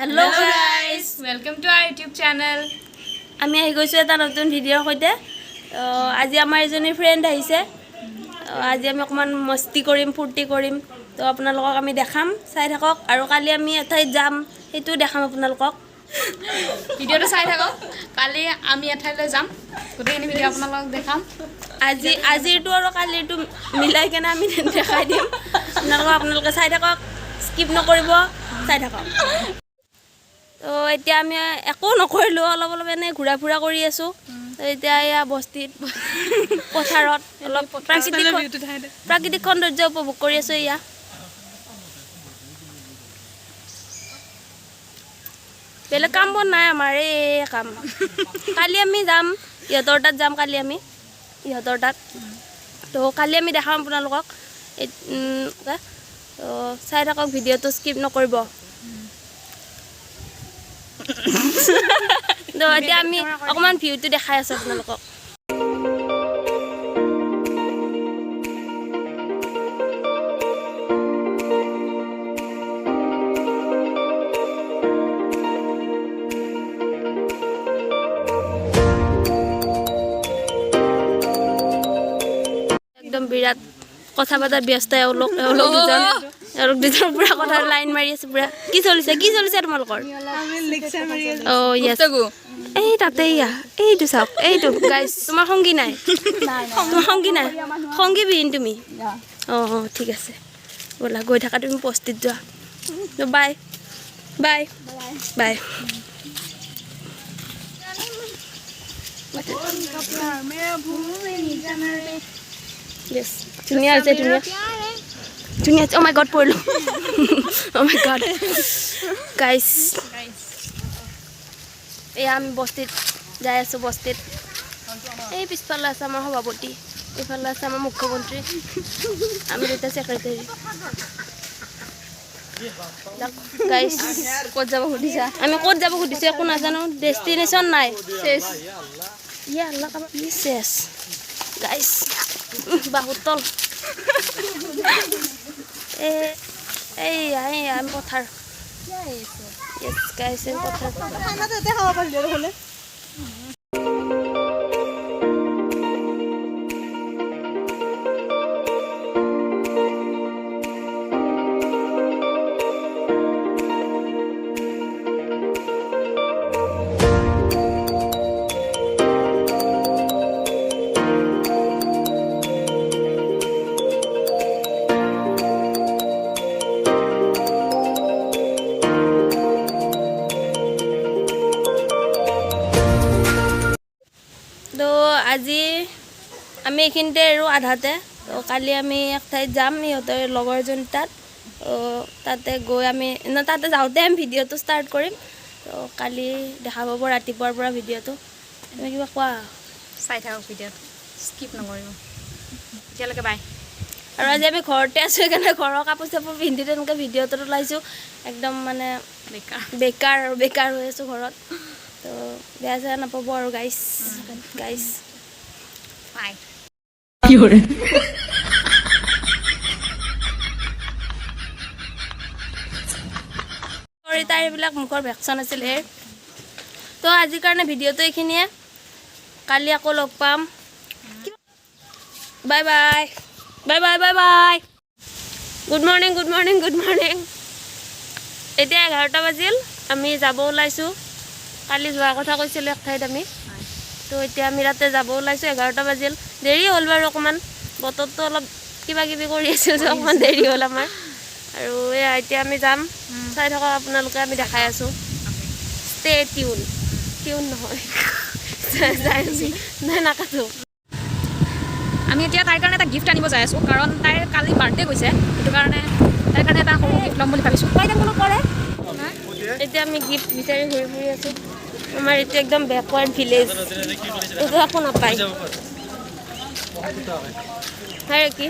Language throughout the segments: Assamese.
Hello guys, welcome to our YouTube channel. আমি আহি গৈছো এটা নতুন ভিডিঅ'ৰ সৈতে। আজি আমাৰ এজনী ফ্ৰেন্ড আহিছে। আজি আমি অকমান মস্তি কৰিম, ফুৰ্তি কৰিম। তো আপোনালোকক আমি দেখাম, চাই থাকক আৰু কালি আমি এঠাইত যাম, সেইটো দেখাম আপোনালোকক। ভিডিঅ'টো চাই থাকক। কালি আমি এঠাইলৈ যাম, গোটেইখিনি ভিডিঅ' আপোনালোকক দেখাম। আজিৰটো আৰু কালিৰটো মিলাই কেনে আমি দেখাই দিম। আপোনালোকে চাই থাকক, স্কিপ নকৰিব, চাই থাকক। তো এতিয়া আমি একো নকৰিলোঁ, অলপ অলপ এনেই ঘূৰা ফুৰা কৰি আছোঁ। তো এতিয়া এয়া বস্তিত পথাৰত অলপ প্ৰাকৃতিক সৌন্দৰ্য উপভোগ কৰি আছোঁ। এয়া বেলেগ কাম বন নাই আমাৰ, এই কাম। কালি আমি যাম ইহঁতৰ তাত, কালি আমি ইহঁতৰ তাত। তো কালি আমি দেখাম আপোনালোকক। তো চাই থাকক, ভিডিঅ'টো স্কিপ নকৰিব। তো এতিয়া আমি অকণমান ভিউটো দেখাই আছোঁ আপোনালোকক। একদম বিৰাট কথা পতাত ব্যস্ত এওঁলোক দুজন পুৰা কথা লাইন মাৰি আছে পুৰা। কি চলিছে তোমালোকৰ? অ' য়েছ, এই তাতে এইটো চাওক, এইটো গাইজ। তোমাৰ সংগী নাই? সংগী বিহীন তুমি? অঁ ঠিক আছে, ব'লা গৈ থাকা, তুমি বস্তিত যোৱা। Bye bye bye. Yes, ধুনীয়া হৈছে, ধুনীয়া। Oh my god, পৰিলোঁ। Oh my god, guys। এয়া আমি বস্তিত যাই আছোঁ, বস্তিত। এই পিছফালে আছে আমাৰ সভাপতি, এইফালে আছে আমাৰ মুখ্যমন্ত্ৰী, আমি দুটা ছেক্ৰেটাৰী। গাইজ ক'ত যাব সুধিছা? আমি ক'ত যাব সুধিছোঁ, একো নাজানো, ডেষ্টিনেশ্যন নাই। চেছ চেছ গাইজ, বহুত তল। আমি পথাৰ। Yes guys, আমি পথাৰ। তো আজি আমি এইখিনিতে আৰু আধাতে। তো কালি আমি এক ঠাইত যাম, সিহঁতৰ লগৰ এজনী তাত। তাতে গৈ তাতে যাওঁতে আমি ভিডিঅ'টো ষ্টাৰ্ট কৰিম। তো কালি দেখা পাব ৰাতিপুৱাৰ পৰা ভিডিঅ'টো। তুমি কিবা কোৱা? চাই থাকক ভিডিঅ'টো, স্কিপ নকৰিব। এতিয়ালৈকে বাই। আৰু আজি আমি ঘৰতে আছোঁ, সেইকাৰণে ঘৰৰ কাপোৰ চাপোৰ পিন্ধি তেনেকৈ ভিডিঅ'টোত ওলাইছোঁ। একদম মানে বেকাৰ হৈ আছোঁ ঘৰত। তো বেয়া চেয়া নাপাব আৰু গাইজ। বাই। তাইৰ এইবিলাক মুখৰ ভেকশ্যন আছিল। তো আজিৰ কাৰণে ভিডিঅ'টো এইখিনিয়ে, কালি আকৌ লগ পাম। Bye bye bye bye bye bye. Good morning. এতিয়া 11টা বাজিল, আমি যাব ওলাইছোঁ। কালি যোৱাৰ কথা কৈছিলোঁ এক ঠাইত আমি। তো এতিয়া আমি তাতে যাব ওলাইছোঁ, 11টা বাজিল। দেৰি হ'ল বাৰু অকণমান, বতৰটো অলপ কিবা কিবি কৰি আছিল যে অকণমান দেৰি হ'ল আমাৰ। আৰু এয়া এতিয়া আমি যাম, চাই থাকক আপোনালোকে, আমি দেখাই আছোঁ। ষ্টে টিউন নহয়, যাই আছোঁ নাই নাকাটো। আমি এতিয়া তাইৰ কাৰণে এটা গিফ্ট আনিব যাই আছোঁ, কাৰণ তাইৰ কালি বাৰ্থডে গৈছে, সেইটো কাৰণে তাইৰ কাৰণে এটা সৰু গিফ্ট ল'ম বুলি ভাবিছোঁ। এতিয়া আমি গিফ্ট বিচাৰি ঘূৰি ফুৰি আছোঁ। আমাৰ এইটো একদম বেকৱাৰ্ড ভিলেজ, এইটো একো নাপায়। কি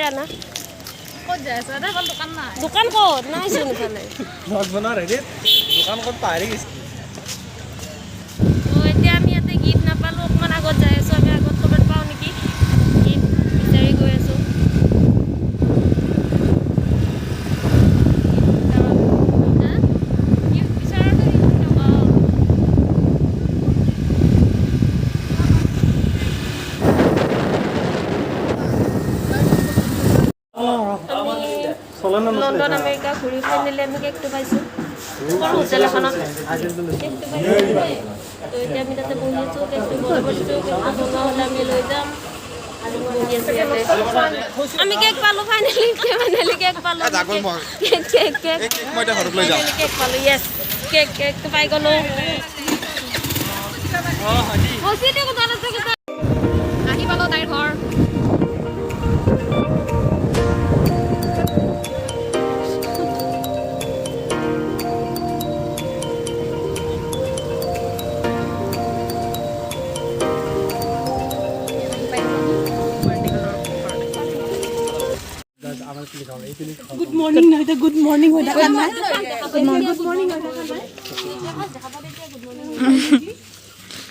ৰাণা ক'ত যাই আছোঁ? এটা দোকান নাই। দোকান ক'ত নাইচোন ইফালে। তো এতিয়া আমি ইয়াতে গিফ্ট নাপালোঁ, অকণমান আগত যাই আছোঁ। আমি আগত ক'ৰবাত পাওঁ নেকি, গিফ্ট বিচাৰি গৈ আছোঁ। লণ্ডন আমেৰিকা ঘূৰি ফাইনেলি আমি কেকটো পাইছোঁ সৰু হোটেল এখনত কেকটো পাইছোঁ তো এতিয়া আমি তাতে বহি আছোঁ কেকটো বনাব দিছোঁ কেকটো বনোৱা হ'লে আমি লৈ যাম আৰু বহি আছোঁ ইয়াতে আমি কেক পালোঁ ফাইনেলি কেক পালোঁ কেক পালোঁ য়েছ কেকটো পাই গ'লোঁ আহি পালোঁ তাইৰ ঘৰ Good morning, no, the good morning hoy dakhan na. Good morning hoy dakhan na.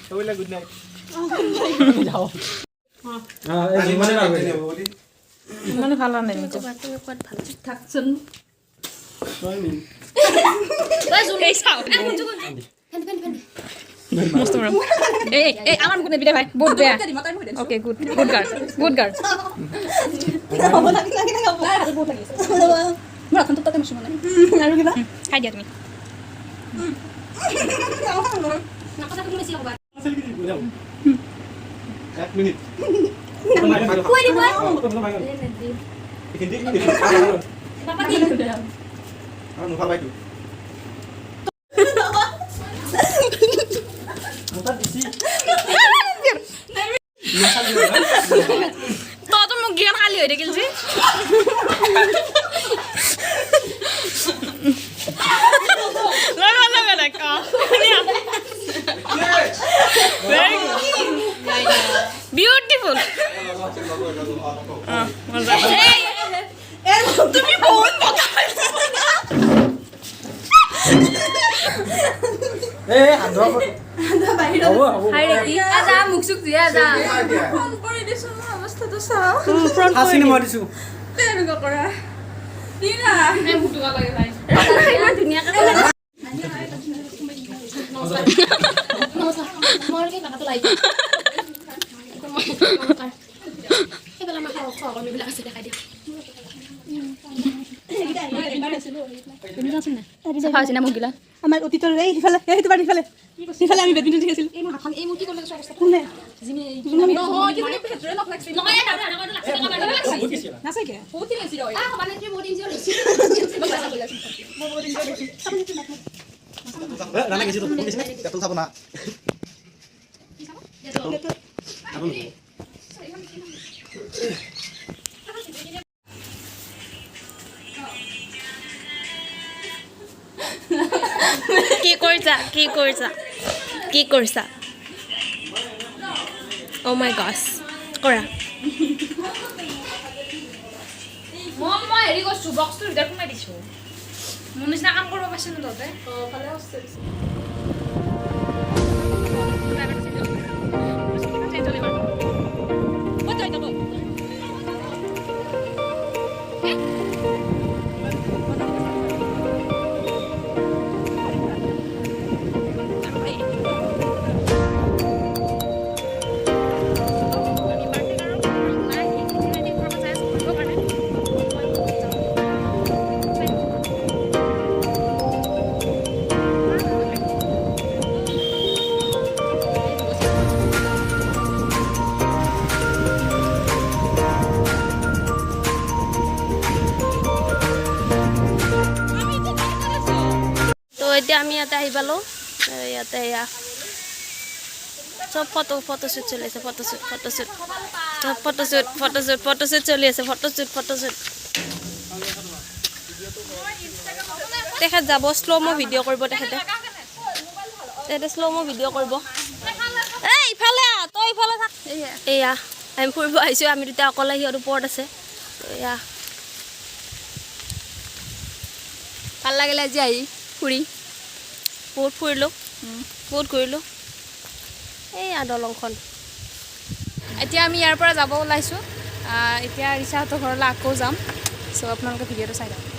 Hola, good night. Jao. ইমানো ভাল নাই মিটো Thaksun. এই চাও মস্ত মৰম এই আমাৰ মুখত নেবিদে ভাই বহুত বেয়া okay good guard Hobo lagi hobo. বহুত লাগিছে. মোৰ এখন ততে মছম নাই। আৰু কিবা? খাই দিয়া তুমি এক minit. তত মোক জ্ঞান খালি হৈ থাকিল যে বিউটিফুল তুমি বহুত আমাৰ অতীতৰ এই ইফালে এইটো বাৰ ইফালে ইফালে আমি বেডমিণ্টন খেলিছিল এই হাতখন এই মুটি কৰিলে অৱস্থা কোনে জিমি নহয় কি তুমি ভেটৰে লক লাগছিল নহয় নাছে কি বহুত দিন আছিল আ মানে কি বহুত দিন আছিল Nana কিছু তো বলিস না তেতো খাবো না কি কৰিছা ও মাই গছ কৰা মই হেৰি কৰিছোঁ বক্সটোৰ ভিতৰত সোমাই দিছোঁ মোৰ নিচিনা কাম কৰিব পাইছে ন তহঁতে ভালে আছে এতিয়া আমি ইয়াতে আহি পালোঁ ইয়াতে এয়া চব ফটোশ্বুট চলি আছে ফটোশ্বুট চলি আছে ফটোশ্বুট তেখেত যাব শ্ল'মো ভিডিঅ' কৰিব তেখেতে শ্ল'মো ভিডিঅ' কৰিব এই ইফালে তই ইফালে থাক এয়া আমি ফুৰিব আহিছোঁ আমি দুটা অকলে সিহঁত ওপৰত আছে এয়া ভাল লাগিলে আজি আহি ফুৰি বহুত ফুৰিলোঁ বহুত ঘূৰিলোঁ এইয়া দলংখন এতিয়া আমি ইয়াৰ পৰা যাব ওলাইছোঁ এতিয়া ৰিচাহঁতৰ ঘৰলৈ আকৌ যাম চ' আপোনালোকে ভিডিঅ'টো চাই থাকক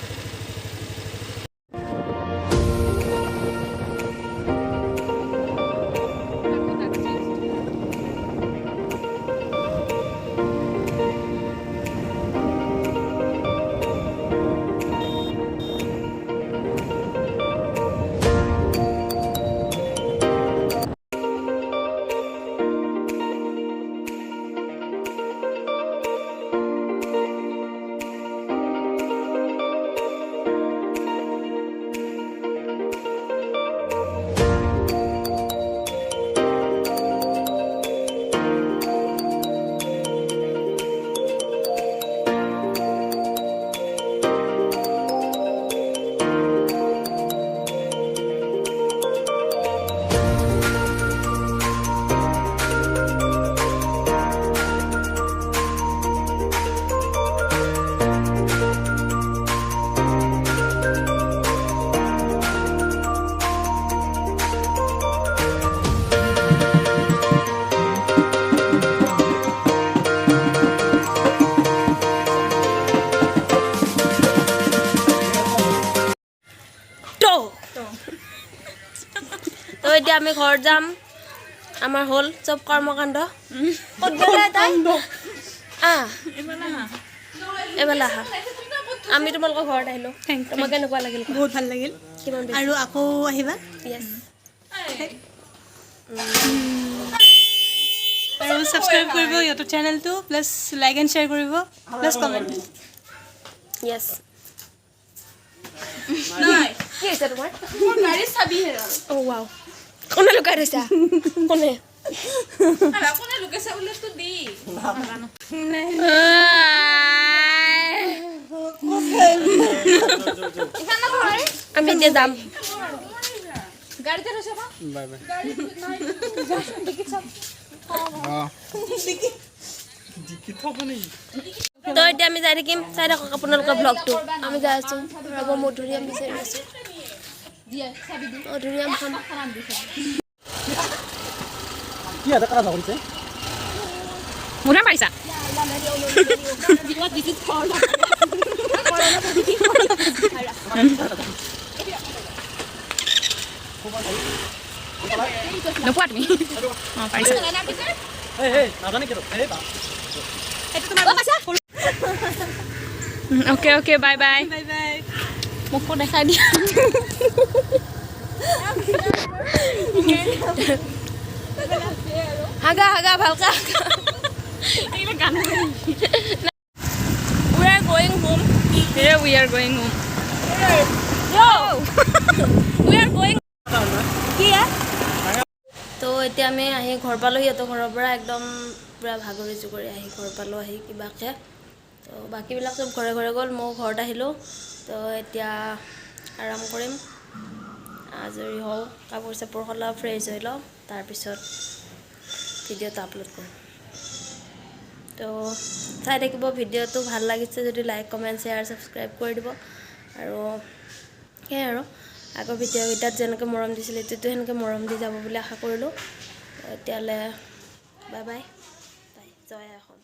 আমি ঘৰত যাম আমাৰ হ'ল চব কৰ্মকাণ্ড ক'ত গ'লে তাই এইফালে আহা আমি তোমালোকৰ ঘৰত আহিলোঁ তোমাক কেনেকুৱা লাগিল বহুত ভাল লাগিল কিমান আৰু আকৌ আহিবা য়েছ আৰু ছাবস্ক্ৰাইব কৰিব ইহঁতৰ চেনেলটো প্লাছ লাইক এণ্ড শ্বেয়াৰ কৰিব প্লাছ কমেণ্ট য়েছ কি হৈছে তোমাৰ অ' ৱাও কোনে লুকাই থৈছা কোনে আমি এতিয়া যাম বাই বাই তো এতিয়া আমি যাই থাকিম চাই থাকক আপোনালোকৰ ব্লগটো আমি যাই আছোঁ ৰ'ব মধুৰিআম বিচাৰি আছোঁ মধুৰিআম খাম কি এটা কথা কৰিছে মুঠা পাৰিছা নোপোৱা তুমি অঁ পাৰিছা নাজানে কিয় okay okay bye bye bye bye মোকো দেখাই দিয়া হাগা হাগা ভালকা গান we are going home Here we are going home. we are going কি তো এতিয়া আমি আহি ঘৰ পালোঁ সিহঁতৰ ঘৰৰ পৰা একদম পূৰা ভাগৰি জুগৰি আহি ঘৰ পালোঁ আহি কিবাকৈ তো বাকীবিলাক চব ঘৰে ঘৰে গ'ল মই ঘৰত আহিলোঁ তো এতিয়া আৰাম কৰিম আজৰি হওঁ কাপোৰ চাপোৰ সলাওঁ ফ্ৰেছ হৈ লওঁ তাৰপিছত ভিডিঅ'টো আপলোড কৰিম তো চাই থাকিব ভিডিঅ'টো ভাল লাগিছে যদি লাইক কমেণ্ট শ্বেয়াৰ ছাবস্ক্ৰাইব কৰি দিব আৰু সেয়াই আৰু আগৰ ভিডিঅ'কেইটাত যেনেকৈ মৰম দিছিলে এইটোতো সেনেকৈ মৰম দি যাব বুলি আশা কৰিলোঁ এতিয়ালৈ বাই বাই বাই জয় এখন